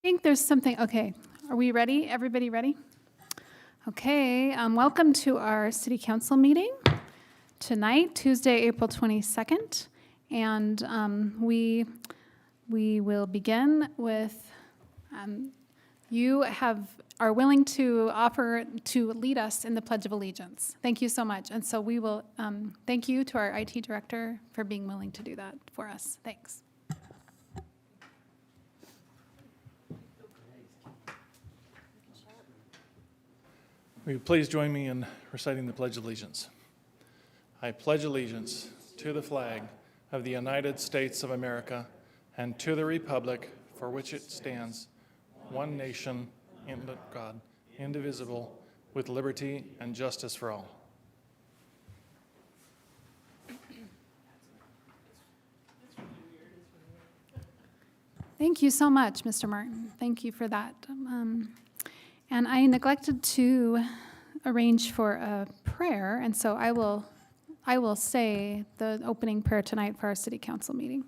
think there's something, okay, are we ready? Everybody ready? Okay, welcome to our city council meeting tonight, Tuesday, April 22nd. And we will begin with, you are willing to offer to lead us in the Pledge of Allegiance. Thank you so much. And so we will, thank you to our IT director for being willing to do that for us. Thanks. Will you please join me in reciting the Pledge of Allegiance? I pledge allegiance to the flag of the United States of America and to the republic for which it stands, one nation, under God, indivisible, with liberty and justice for all. Thank you so much, Mr. Martin. Thank you for that. And I neglected to arrange for a prayer, and so I will say the opening prayer tonight for our city council meeting.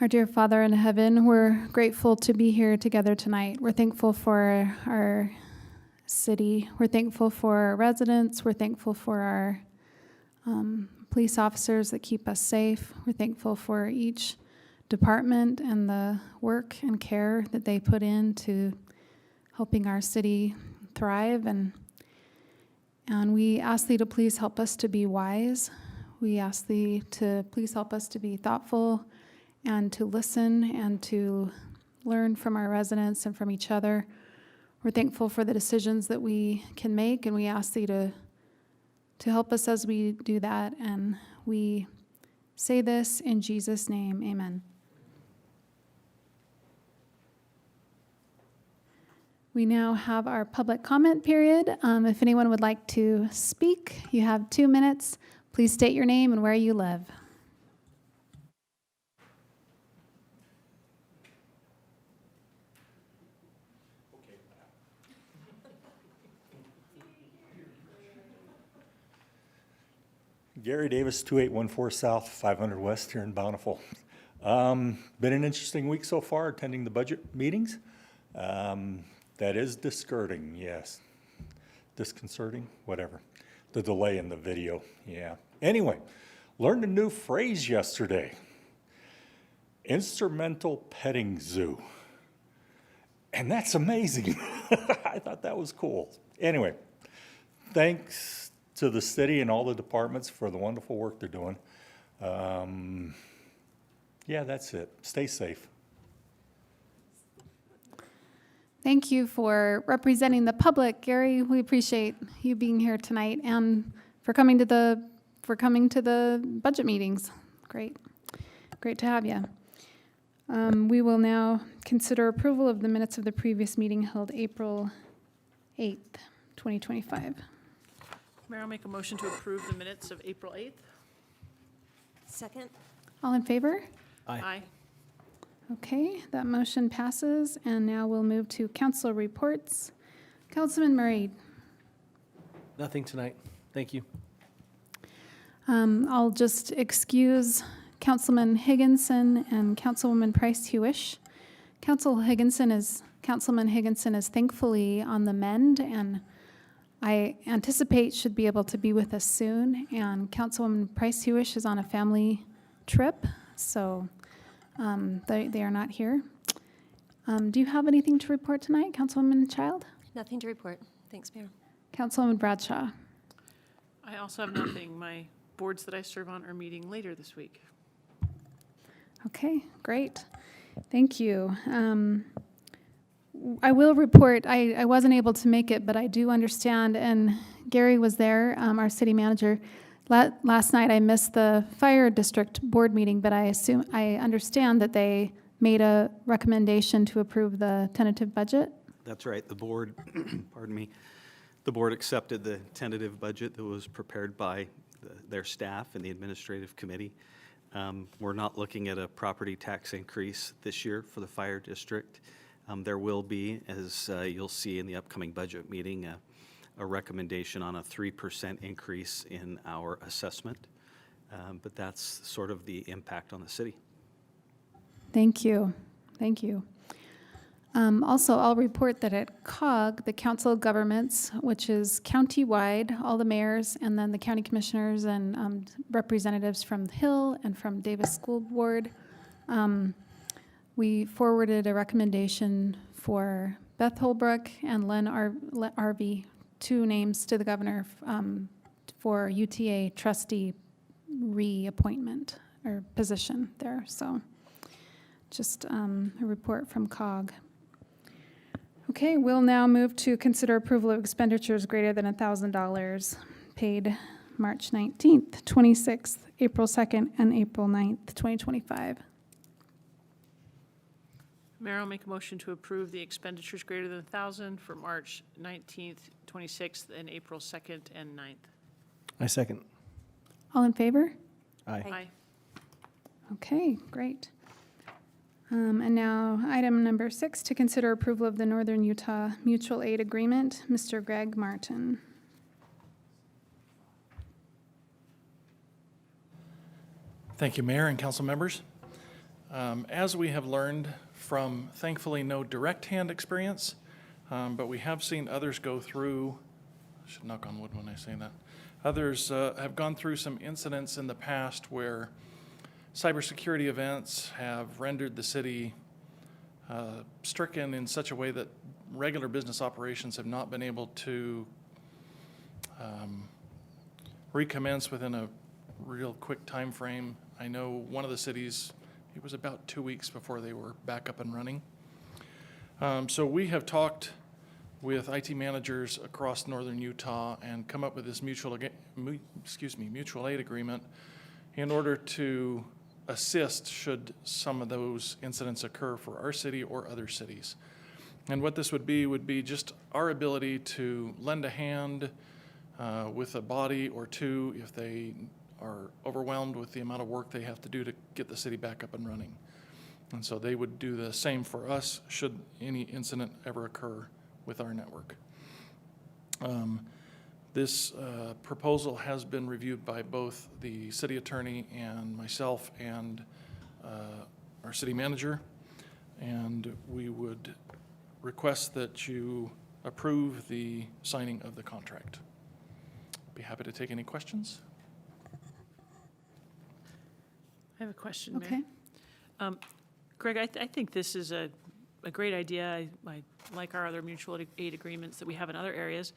Our dear Father in heaven, we're grateful to be here together tonight. We're thankful for our city. We're thankful for our residents. We're thankful for our police officers that keep us safe. We're thankful for each department and the work and care that they put into helping our city thrive. And we ask thee to please help us to be wise. We ask thee to please help us to be thoughtful and to listen and to learn from our residents and from each other. We're thankful for the decisions that we can make, and we ask thee to help us as we do that. And we say this in Jesus' name, amen. We now have our public comment period. If anyone would like to speak, you have 2 minutes. Please state your name and where you live. Gary Davis, 2814 South, 500 West here in Bountiful. Been an interesting week so far attending the budget meetings. That is disconcerting, yes. Disconcerting, whatever. The delay in the video, yeah. Anyway, learned a new phrase yesterday. Instrumental petting zoo. And that's amazing. I thought that was cool. Anyway, thanks to the city and all the departments for the wonderful work they're doing. Yeah, that's it. Stay safe. Thank you for representing the public, Gary. We appreciate you being here tonight and for coming to the budget meetings. Great to have you. We will now consider approval of the minutes of the previous meeting held April 8th, 2025. Mayor, I'll make a motion to approve the minutes of April 8th. Second. All in favor? Aye. Okay, that motion passes, and now we'll move to council reports. Councilman Murray. Nothing tonight. Thank you. I'll just excuse Councilman Higginson and Councilwoman Price Hewish. Councilman Higginson is thankfully on the mend, and I anticipate should be able to be with us soon. And Councilwoman Price Hewish is on a family trip, so they are not here. Do you have anything to report tonight, Councilwoman Child? Nothing to report. Thanks, Mayor. Councilwoman Bradshaw. I also have nothing. My boards that I serve on are meeting later this week. Okay, great. Thank you. I will report, I wasn't able to make it, but I do understand, and Gary was there, our city manager. Last night I missed the fire district board meeting, but I understand that they made a recommendation to approve the tentative budget. That's right. The board, pardon me, the board accepted the tentative budget that was prepared by their staff and the administrative committee. We're not looking at a property tax increase this year for the fire district. There will be, as you'll see in the upcoming budget meeting, a recommendation on a 3% increase in our assessment, but that's sort of the impact on the city. Thank you. Thank you. Also, I'll report that at COG, the Council of Governments, which is county-wide, all the mayors and then the county commissioners and representatives from Hill and from Davis School Board, we forwarded a recommendation for Beth Holbrook and Len Arvey, 2 names to the governor for UTA trustee reappointment or position there. So just a report from COG. Okay, we'll now move to consider approval of expenditures greater than $1,000 paid March 19th, 26th, April 2nd, and April 9th, 2025. Mayor, I'll make a motion to approve the expenditures greater than 1,000 for March 19th, 26th, and April 2nd and 9th. I second. All in favor? Aye. Aye. Okay, great. And now, item number 6, to consider approval of the Northern Utah Mutual Aid Agreement. Mr. Greg Martin. Thank you, Mayor and council members. As we have learned from, thankfully, no direct hand experience, but we have seen others go through, I should knock on wood when I say that, others have gone through some incidents in the past where cybersecurity events have rendered the city stricken in such a way that regular business operations have not been able to recommence within a real quick time frame. I know one of the cities, it was about 2 weeks before they were back up and running. So we have talked with IT managers across northern Utah and come up with this mutual aid agreement in order to assist should some of those incidents occur for our city or other cities. And what this would be just our ability to lend a hand with a body or two if they are overwhelmed with the amount of work they have to do to get the city back up and running. And so they would do the same for us should any incident ever occur with our network. This proposal has been reviewed by both the city attorney and myself and our city manager, and we would request that you approve the signing of the contract. Be happy to take any questions. I have a question, Mayor. Okay. Greg, I think this is a great idea. I like our other mutual aid agreements that we have in other areas.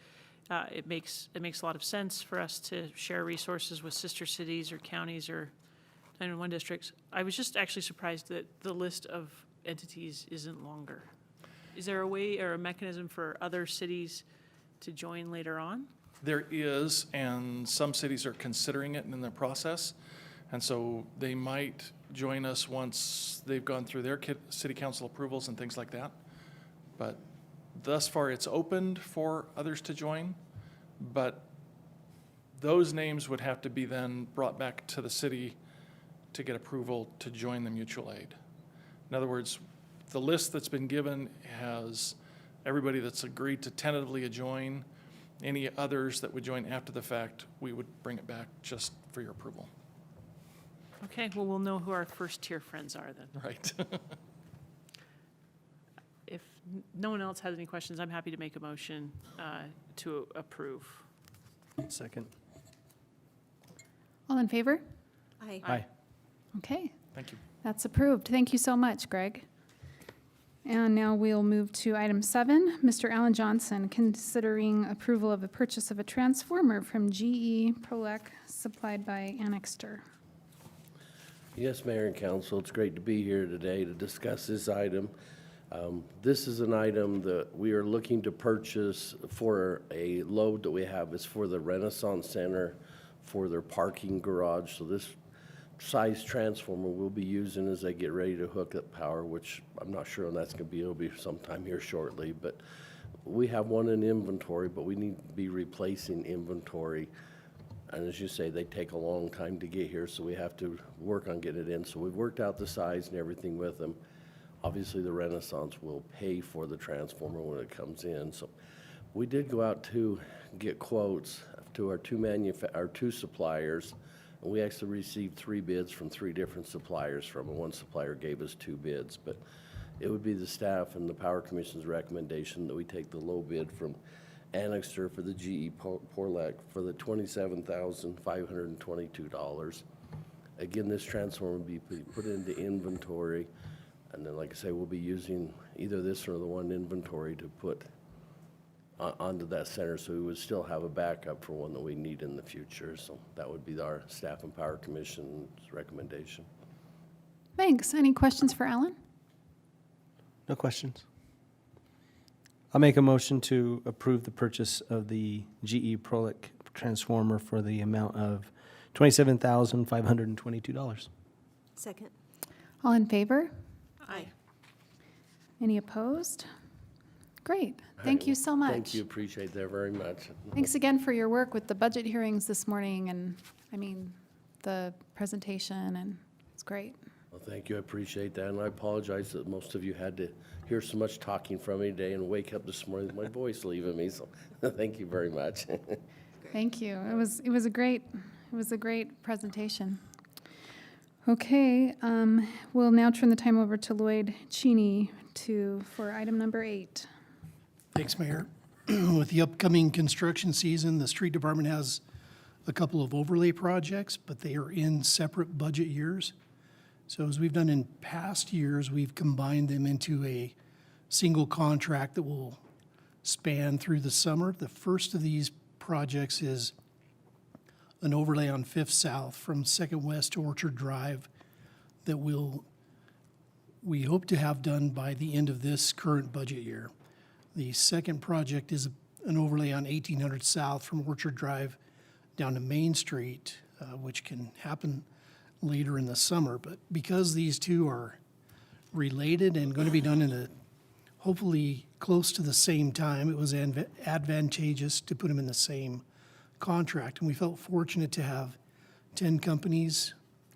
It makes a lot of sense for us to share resources with sister cities or counties or 911 districts. I was just actually surprised that the list of entities isn't longer. Is there a way or a mechanism for other cities to join later on? There is, and some cities are considering it in their process. And so they might join us once they've gone through their city council approvals and things like that. But thus far, it's opened for others to join, but those names would have to be then brought back to the city to get approval to join the mutual aid. In other words, the list that's been given has everybody that's agreed to tentatively join. Any others that would join after the fact, we would bring it back just for your approval. Okay, well, we'll know who our first tier friends are then. Right. If no one else has any questions, I'm happy to make a motion to approve. Second. All in favor? Aye. Aye. Okay, Thank you. that's approved. Thank you so much, Greg. And now we'll move to item 7. Mr. Alan Johnson, considering approval of the purchase of a transformer from GE Prolec supplied by Annexter. Yes, Mayor and Council, it's great to be here today to discuss this item. This is an item that we are looking to purchase for a load that we have. It's for the Renaissance Center for their parking garage. So this size transformer we'll be using as they get ready to hook up power, which I'm not sure when that's going to be. It'll be sometime here shortly. But we have one in inventory, but we need to be replacing inventory. And as you say, they take a long time to get here, so we have to work on getting it in. So we've worked out the size and everything with them. Obviously, the Renaissance will pay for the transformer when it comes in. So we did go out to get quotes to our two suppliers, And we actually received 3 bids from 3 different suppliers from it. One supplier gave us 2 bids, but it would be the staff and the Power Commission's recommendation that we take the low bid from Annixter for the GE Porlec for the $27,522. Again, this transformer will be put into inventory, and then, like I say, we'll be using either this or the one inventory to put onto that center, so we would still have a backup for one that we need in the future. So that would be our Staff and Power Commission's recommendation. Thanks. Any questions for Alan? No questions. I'll make a motion to approve the purchase of the GE Prolic transformer for the amount of $27,522. Second. All in favor? Aye. Any opposed? Great. Thank you so much. Thank you, appreciate that very much. Thanks again for your work with the budget hearings this morning and, the presentation, and it's great. Well, thank you, I appreciate that, and I apologize that most of you had to hear so much talking from me today and wake up this morning with my voice leaving me, so thank you very much. Thank you. It was a great presentation. Okay, we'll now turn the time over to Lloyd Cheney for item number 8. Thanks, Mayor. With the upcoming construction season, the street department has a couple of overlay projects, but they are in separate budget years. So as we've done in past years, we've combined them into a single contract that will span through the summer. The first of these projects is an overlay on 5th South from 2nd West to Orchard Drive that we hope to have done by the end of this current budget year. The second project is an overlay on 1800 South from Orchard Drive down to Main Street, which can happen later in the summer. But because these two are related and going to be done in hopefully close to the same time, it was advantageous to put them in the same contract. And we felt fortunate to have 10 companies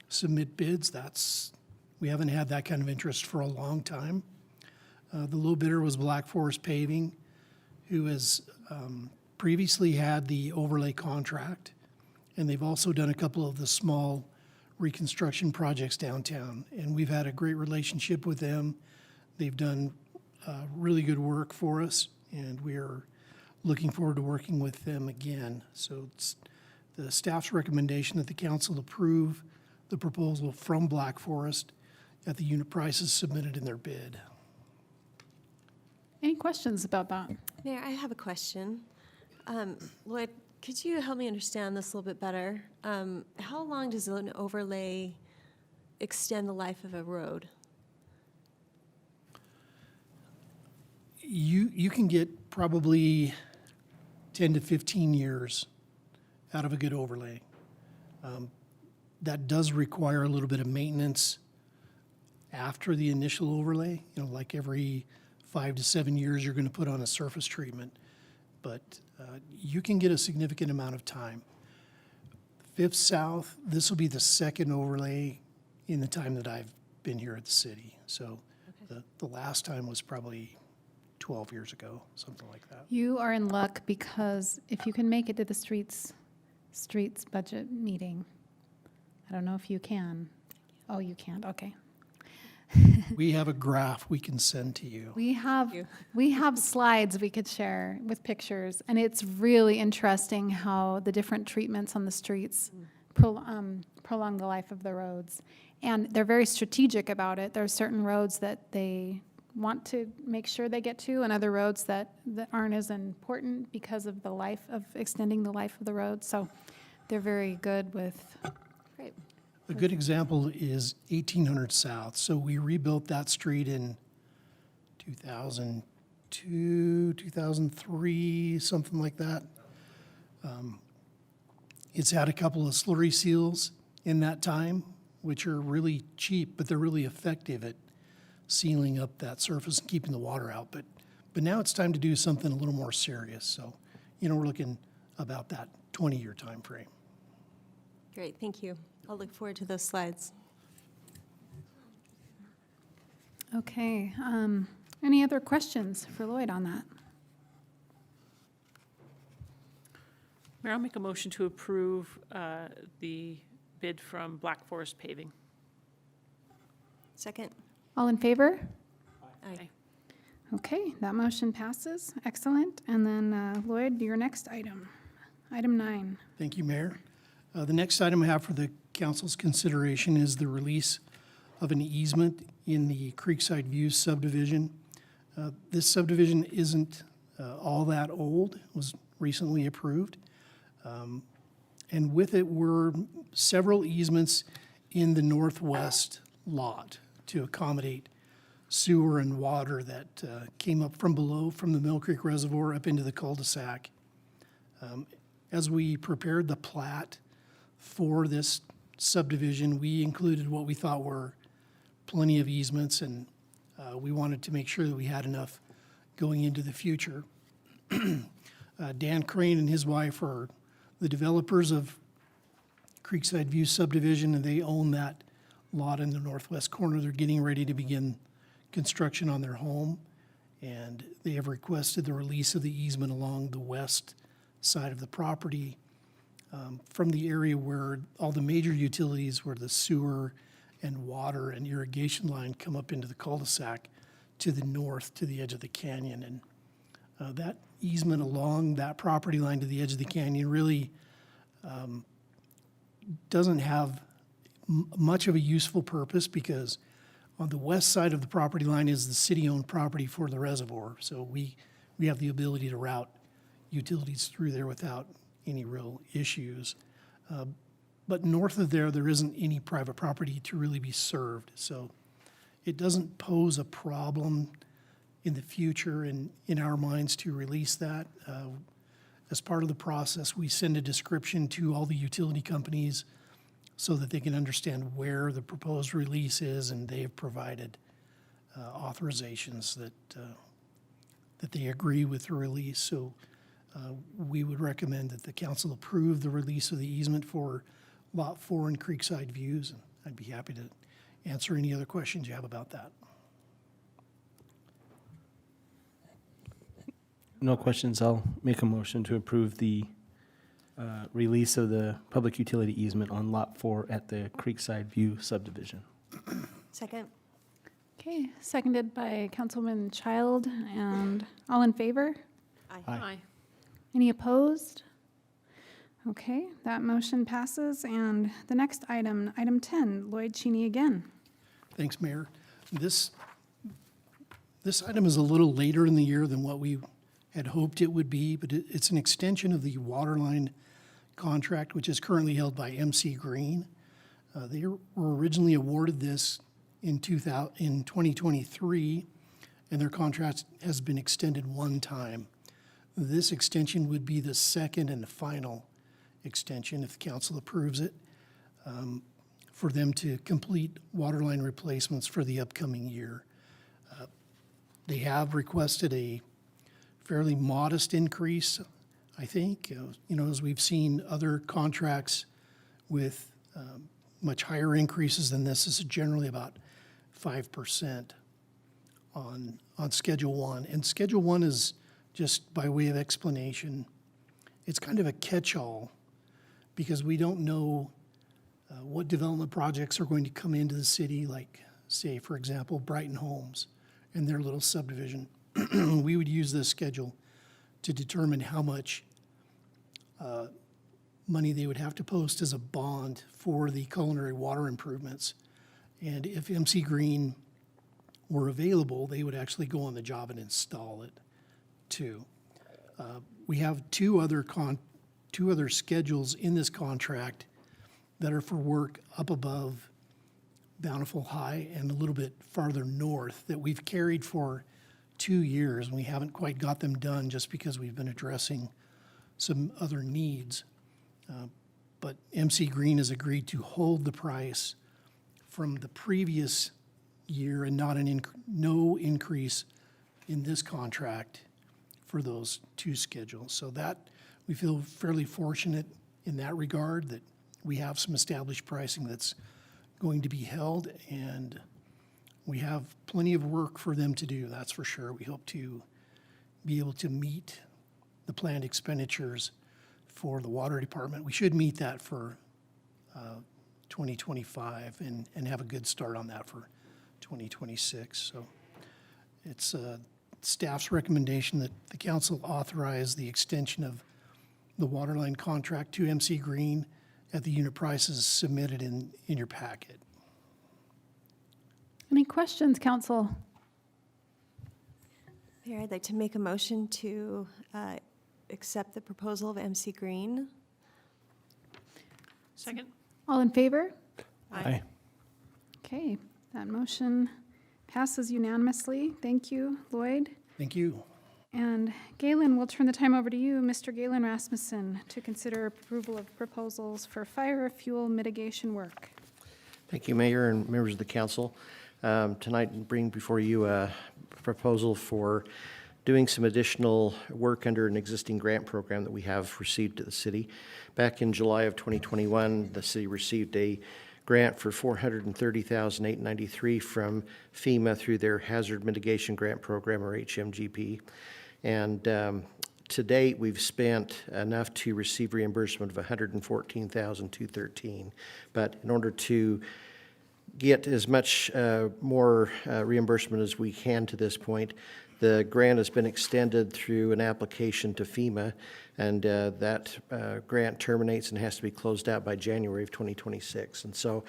submit bids. We haven't had that kind of interest for a long time. The low bidder was Black Forest Paving, who has previously had the overlay contract, and they've also done a couple of the small reconstruction projects downtown. And we've had a great relationship with them. They've done really good work for us, and we are looking forward to working with them again. So it's the staff's recommendation that the council approve the proposal from Black Forest at the unit prices submitted in their bid. Any questions about that? Mayor, I have a question. Lloyd, could you help me understand this a little bit better? How long does an overlay extend the life of a road? You can get probably 10 to 15 years out of a good overlay. That does require a little bit of maintenance after the initial overlay. Like every 5 to 7 years, you're going to put on a surface treatment. But you can get a significant amount of time. 5th South, this will be the second overlay in the time that I've been here at the city. So the last time was probably 12 years ago, something like that. You are in luck because if you can make it to the streets budget meeting, I don't know if you can. Oh, you can't, okay. We have a graph we can send to you. We have slides we could share with pictures, and it's really interesting how the different treatments on the streets prolong the life of the roads. And they're very strategic about it. There are certain roads that they want to make sure they get to, and other roads that aren't as important because of the life of extending the life of the road. So they're very good with. Great. A good example is 1800 South. So we rebuilt that street in 2002, 2003, something like that. It's had a couple of slurry seals in that time, which are really cheap, but they're really effective at sealing up that surface and keeping the water out. But now it's time to do something a little more serious. So, we're looking about that 20-year time frame. Great, thank you. I'll look forward to those slides. Okay. Any other questions for Lloyd on that? Mayor, I'll make a motion to approve the bid from Black Forest Paving. Second. All in favor? Aye. Okay, that motion passes. Excellent. And then Lloyd, your next item, item 9. Thank you, Mayor. The next item I have for the council's consideration is the release of an easement in the Creekside Views subdivision. This subdivision isn't all that old, it was recently approved. And with it were several easements in the northwest lot to accommodate sewer and water that came up from below, from the Mill Creek Reservoir up into the cul-de-sac. As we prepared the plat for this subdivision, we included what we thought were plenty of easements, and we wanted to make sure that we had enough going into the future. Dan Crane and his wife are the developers of Creekside View subdivision, and they own that lot in the northwest corner. They're getting ready to begin construction on their home, and they have requested the release of the easement along the west side of the property from the area where all the major utilities, where the sewer and water and irrigation line come up into the cul-de-sac to the north, to the edge of the canyon. And that easement along that property line to the edge of the canyon really doesn't have much of a useful purpose, because on the west side of the property line is the city-owned property for the reservoir. So we have the ability to route utilities through there without any real issues. But north of there, there isn't any private property to really be served. So it doesn't pose a problem in the future in our minds to release that. As part of the process, we send a description to all the utility companies so that they can understand where the proposed release is, and they have provided authorizations that they agree with the release. So we would recommend that the council approve the release of the easement for Lot 4 in Creekside Views, and I'd be happy to answer any other questions you have about that. No questions. I'll make a motion to approve the release of the public utility easement on Lot 4 at the Creekside View subdivision. Second. Okay, seconded by Councilman Child, and all in favor? Aye. Any opposed? Okay, that motion passes. And the next item, item 10, Lloyd Cheney again. Thanks, Mayor. This item is a little later in the year than what we had hoped it would be, but it's an extension of the water line contract, which is currently held by MC Green. They were originally awarded this in 2023, and their contract has been extended one time. This extension would be the second and final extension, if the council approves it, for them to complete water line replacements for the upcoming year. They have requested a fairly modest increase, I think. As we've seen other contracts with much higher increases than this is generally about 5% on Schedule 1. And Schedule 1 is, just by way of explanation, it's kind of a catch-all, because we don't know what development projects are going to come into the city, like, say, for example, Brighton Homes and their little subdivision. We would use this schedule to determine how much money they would have to post as a bond for the culinary water improvements. And if MC Green were available, they would actually go on the job and install it too. We have two other schedules in this contract that are for work up above Bountiful High and a little bit farther north that we've carried for 2 years, and we haven't quite got them done just because we've been addressing some other needs. But MC Green has agreed to hold the price from the previous year and no increase in this contract for those two schedules. So that, we feel fairly fortunate in that regard, that we have some established pricing that's going to be held, and we have plenty of work for them to do, that's for sure. We hope to be able to meet the planned expenditures for the water department. We should meet that for 2025 and have a good start on that for 2026. So it's staff's recommendation that the council authorize the extension of the waterline contract to MC Green at the unit prices submitted in your packet. Any questions, council? Mayor, I'd like to make a motion to accept the proposal of MC Green. Second? All in favor? Aye. Okay, that motion passes unanimously. Thank you, Lloyd. Thank you. And Galen, we'll turn the time over to you, Mr. Galen Rasmussen, to consider approval of proposals for fire fuel mitigation work. Thank you, Mayor and members of the council. Tonight, I bring before you a proposal for doing some additional work under an existing grant program that we have received to the city. Back in July of 2021, the city received a grant for $430,893 from FEMA through their Hazard Mitigation Grant Program, or HMGP. And to date, we've spent enough to receive reimbursement of $114,213. But in order to get as much more reimbursement as we can to this point, the grant has been extended through an application to FEMA, and that grant terminates and has to be closed out by January of 2026. And so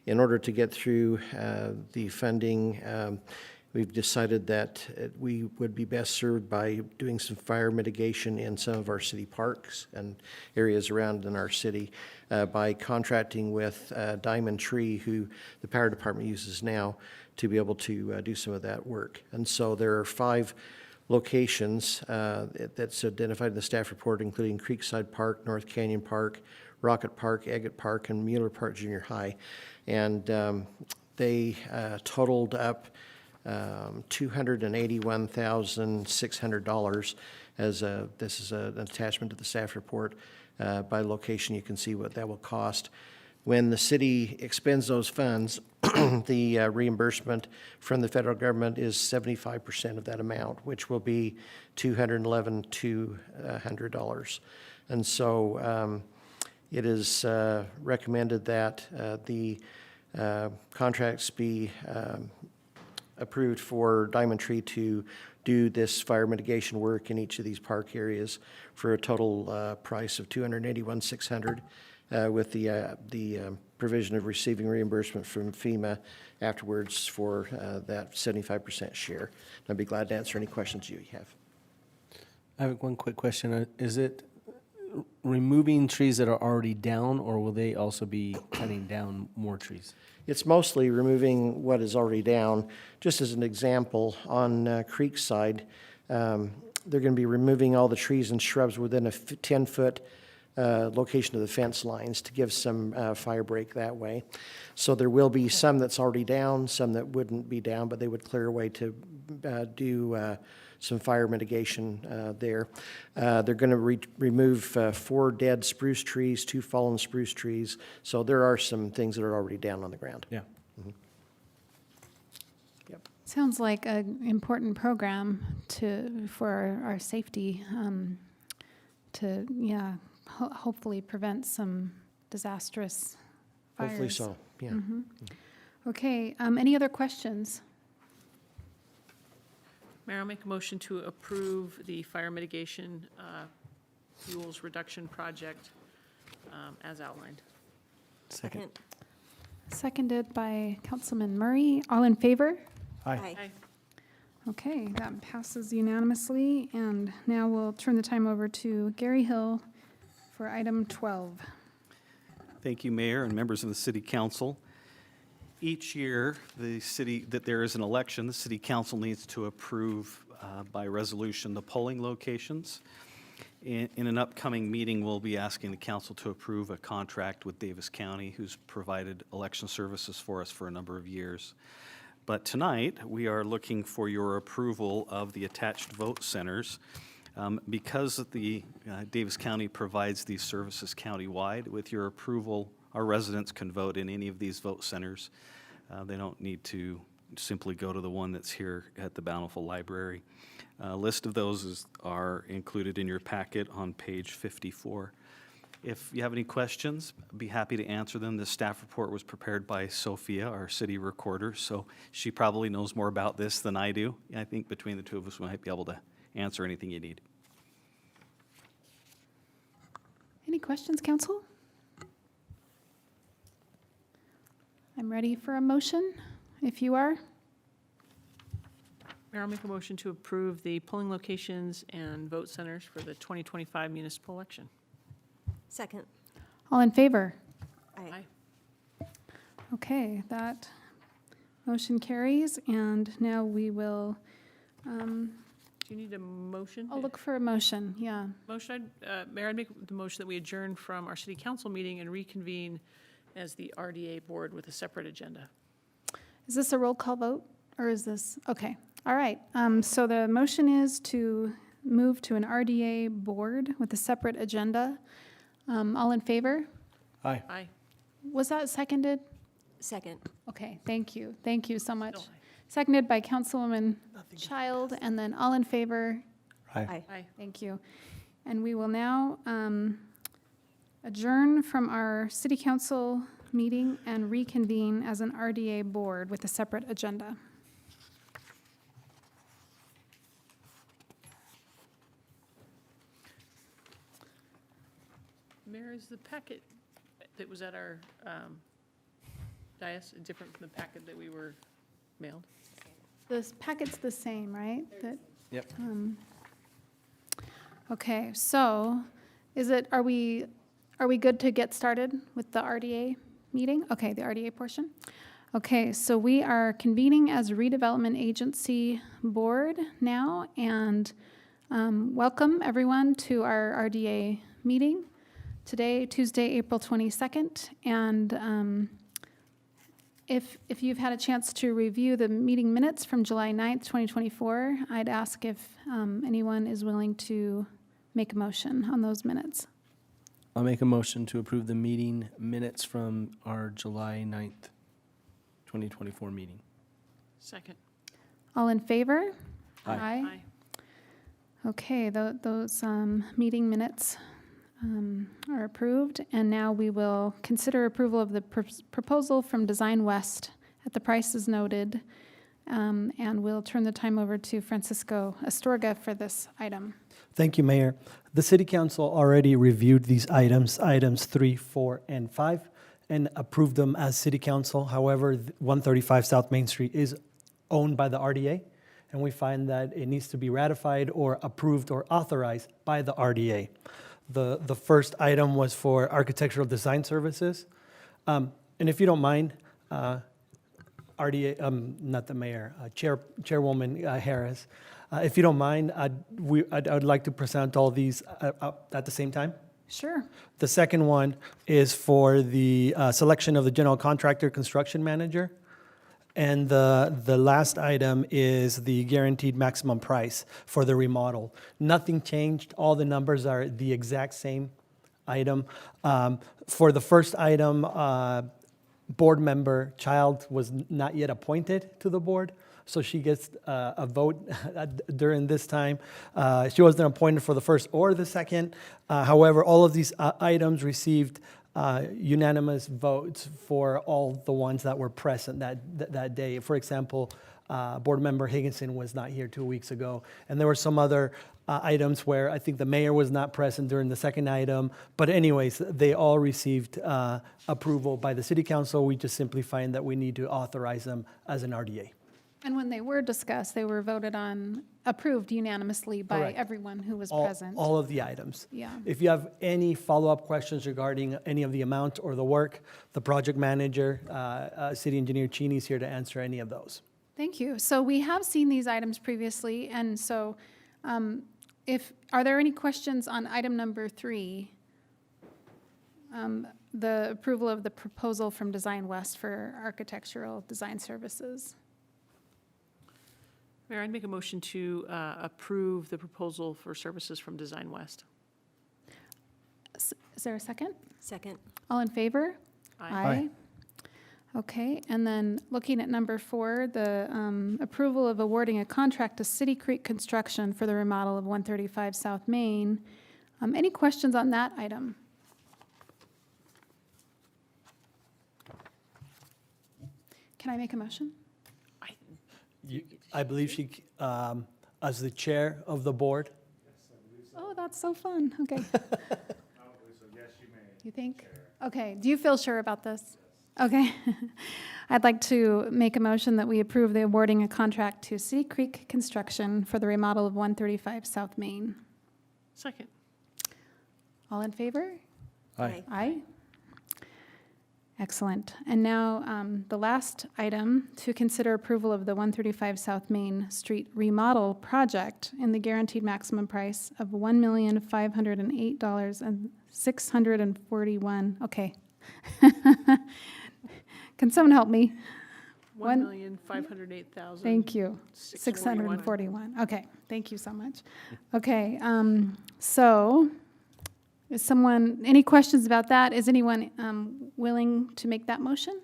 in order to get through the funding, we've decided that we would be best served by doing some fire mitigation in some of our city parks and areas around in our city by contracting with Diamond Tree, who the power department uses now, to be able to do some of that work. And so there are 5 locations that's identified in the staff report, including Creekside Park, North Canyon Park, Rocket Park, Agate Park, and Mueller Park Junior High. And they totaled up $281,600 as this is an attachment to the staff report. By location, you can see what that will cost. When the city expends those funds, the reimbursement from the federal government is 75% of that amount, which will be $211,200. And so it is recommended that the contracts be approved for Diamond Tree to do this fire mitigation work in each of these park areas for a total price of $281,600, with the provision of receiving reimbursement from FEMA afterwards for that 75% share. I'd be glad to answer any questions you have. I have one quick question. Is it removing trees that are already down, or will they also be cutting down more trees? It's mostly removing what is already down. Just as an example, on Creekside, they're going to be removing all the trees and shrubs within a 10-foot location of the fence lines to give some fire break that way. So there will be some that's already down, some that wouldn't be down, but they would clear away to do some fire mitigation there. They're going to remove 4 dead spruce trees, 2 fallen spruce trees. So there are some things that are already down on the ground. Yeah. Yep. Sounds like an important program for our safety to, hopefully prevent some disastrous fires. Hopefully so, yeah. Okay, any other questions? Mayor, I'll make a motion to approve the fire mitigation fuels reduction project as outlined. Second. Seconded by Councilman Murray. All in favor? Aye. Aye. Okay, that passes unanimously. And now we'll turn the time over to Gary Hill for item 12. Thank you, Mayor and members of the City Council. Each year, that there is an election, the City Council needs to approve by resolution the polling locations. In an upcoming meeting, we'll be asking the council to approve a contract with Davis County, who's provided election services for us for a number of years. But tonight, we are looking for your approval of the attached vote centers. Because the Davis County provides these services countywide, with your approval, our residents can vote in any of these vote centers. They don't need to simply go to the one that's here at the Bountiful Library. A list of those are included in your packet on page 54. If you have any questions, I'd be happy to answer them. The staff report was prepared by Sophia, our city recorder, so she probably knows more about this than I do. I think between the two of us, we might be able to answer anything you need. Any questions, council? I'm ready for a motion, if you are. Mayor, I'll make a motion to approve the polling locations and vote centers for the 2025 municipal election. Second. All in favor? Aye. Okay, that motion carries, and now we will, Do you need a motion? I'll look for a motion, yeah. Motion, Mayor, I'd make the motion that we adjourn from our city council meeting and reconvene as the RDA board with a separate agenda. Is this a roll call vote, or is this, okay, all right. So the motion is to move to an RDA board with a separate agenda. All in favor? Aye. Aye. Was that seconded? Second. Okay, thank you so much. No, aye. Seconded by Councilwoman Child, and then all in favor? Aye. Aye. Thank you. And we will now adjourn from our city council meeting and reconvene as an RDA board with a separate agenda. Mayor, is the packet that was at our dais different from the packet that we were mailed? This packet's the same, right? That, Yep. okay, so are we good to get started with the RDA meeting? Okay, the RDA portion. Okay, so we are convening as a redevelopment agency board now, and welcome everyone to our RDA meeting today, Tuesday, April 22nd. And if you've had a chance to review the meeting minutes from July 9th, 2024, I'd ask if anyone is willing to make a motion on those minutes. I'll make a motion to approve the meeting minutes from our July 9th, 2024 meeting. Second. All in favor? Aye. Aye. Okay, those meeting minutes are approved, and now we will consider approval of the proposal from Design West at the prices noted, and we'll turn the time over to Francisco Astorga for this item. Thank you, Mayor. The City Council already reviewed these items 3, 4, and 5, and approved them as City Council. However, 135 South Main Street is owned by the RDA, and we find that it needs to be ratified or approved or authorized by the RDA. The first item was for architectural design services. And if you don't mind, RDA, not the mayor, Chairwoman Harris, if you don't mind, I'd like to present all these at the same time. Sure. The second one is for the selection of the general contractor construction manager. And the last item is the guaranteed maximum price for the remodel. Nothing changed. All the numbers are the exact same item. For the first item, board member Child was not yet appointed to the board, so she gets a vote during this time. She wasn't appointed for the first or the second. However, all of these items received unanimous votes for all the ones that were present that day. For example, board member Higginson was not here 2 weeks ago, and there were some other items where I think the mayor was not present during the second item. But anyways, they all received approval by the city council. We just simply find that we need to authorize them as an RDA. And when they were discussed, they were voted on, approved unanimously by Correct. everyone who was All- present. All of the items. Yeah. If you have any follow-up questions regarding any of the amount or the work, the project manager, city engineer Cheney is here to answer any of those. Thank you. So we have seen these items previously, and so are there any questions on item number 3? The approval of the proposal from Design West for architectural design services. Mayor, I'd make a motion to approve the proposal for services from Design West. Is there a second? Second. All in favor? Aye. Okay, and then looking at number 4, the approval of awarding a contract to City Creek Construction for the remodel of 135 South Main. Any questions on that item? Can I make a motion? I believe she, as the chair of the board. Oh, that's so fun. Okay. You think? Okay. Do you feel sure about this? Okay. I'd like to make a motion that we approve the awarding a contract to Sea Creek Construction for the remodel of 135 South Main. Second. All in favor? Aye. Aye. Excellent. And now, the last item, to consider approval of the 135 South Main Street remodel project in the guaranteed maximum price of $1,508,641. Okay. Can someone help me? $1,508,000. Thank you. 641. Okay, thank you so much. Okay, so is someone, any questions about that? Is anyone willing to make that motion?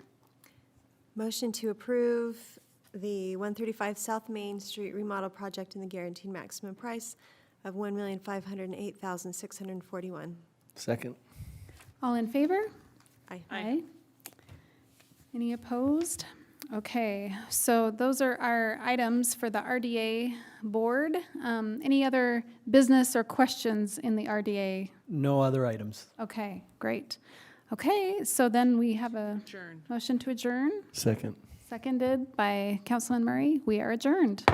Motion to approve the 135 South Main Street remodel project in the guaranteed maximum price of $1,508,641. Second. All in favor? Aye. Aye. Any opposed? Okay, so those are our items for the RDA board. Any other business or questions in the RDA? No other items. Okay, great. Okay, so then we have a Adjourn. motion to adjourn, Second. seconded by Councilman Murray. We are adjourned.